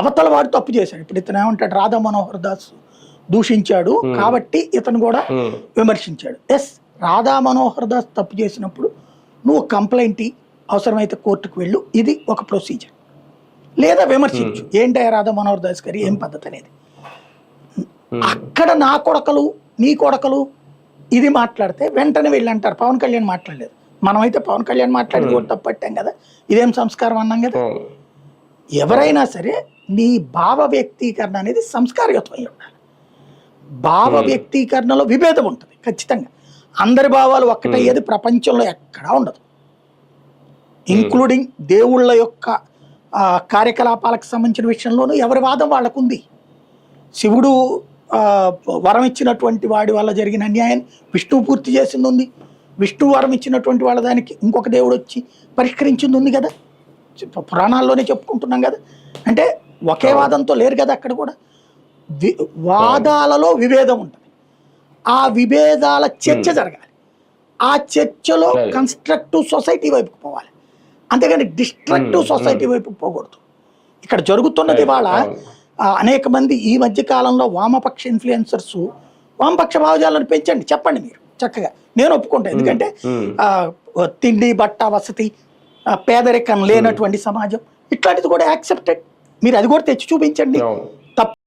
అవతల వాడు తప్పు చేశాడు. ఇప్పుడు ఇతను ఏమంటాడు, రాధా మనోహర్ దాస్ దూషించాడు కాబట్టి ఇతను కూడా విమర్శించాడు. ఎస్, రాధా మనోహర్ దాస్ తప్పు చేసినప్పుడు నువ్వు కంప్లైంట్ అవసరమైతే కోర్టుకు వెళ్ళు, ఇది ఒక ప్రొసీజర్. లేదా విమర్శించు, ఏంటి రాధా మనోహర్ దాస్ గారి ఏం పద్ధతి అనేది. అక్కడ నా కొడకలు నీ కొడకలు ఇది మాట్లాడితే వెంటనే వెళ్ళి అంటారు పవన్ కళ్యాణ్ మాట్లాడలేదు. మనమైతే పవన్ కళ్యాణ్ మాట్లాడి కూడా తప్పట్టాం కదా, ఇదేం సంస్కారం అన్నాం కదా. ఎవరైనా సరే నీ భావ వ్యక్తీకరణ అనేది సంస్కారయుతమై ఉండాలి. భావ వ్యక్తీకరణలో విభేదం ఉంటుంది ఖచ్చితంగా. అందరి భావాలు ఒక్కటయ్యేది ప్రపంచంలో ఎక్కడా ఉండదు. ఇంక్లూడింగ్ దేవుళ్ళ యొక్క కార్యకలాపాలకు సంబంధించిన విషయంలోనూ ఎవరి వాదం వాళ్ళకు ఉంది. శివుడు వరం ఇచ్చినటువంటి వాడి వల్ల జరిగిన అన్యాయాన్ని విష్ణువు పూర్తి చేసింది ఉంది. విష్ణువు వరం ఇచ్చినటువంటి వాళ్ళ దానికి ఇంకొక దేవుడు వచ్చి పరిష్కరించింది ఉంది కదా, పురాణాల్లోనే చెప్పుకుంటున్నాం కదా. అంటే ఒకే వాదంతో లేరు కదా అక్కడ కూడా. వాదాలలో విభేదం ఉంటుంది. ఆ విభేదాల చర్చ జరగాలి. ఆ చర్చలో కన్స్ట్రక్టివ్ సొసైటీ వైపుకు పోవాలి, అంతేగాని డిస్ట్రక్టివ్ సొసైటీ వైపుకు పోకూడదు. ఇక్కడ జరుగుతున్నది ఇవాళ అనేక మంది ఈ మధ్య కాలంలో వామపక్ష ఇన్ఫ్లుయెన్సర్స్ వామపక్ష భావజాలను పెంచండి, చెప్పండి మీరు చక్కగా, నేను ఒప్పుకుంటాను. ఎందుకంటే తిండి బట్ట వసతి పేదరికం లేనటువంటి సమాజం ఇట్లాంటిది కూడా యాక్సెప్టెడ్. మీరు అది కూడా తెచ్చి చూపించండి.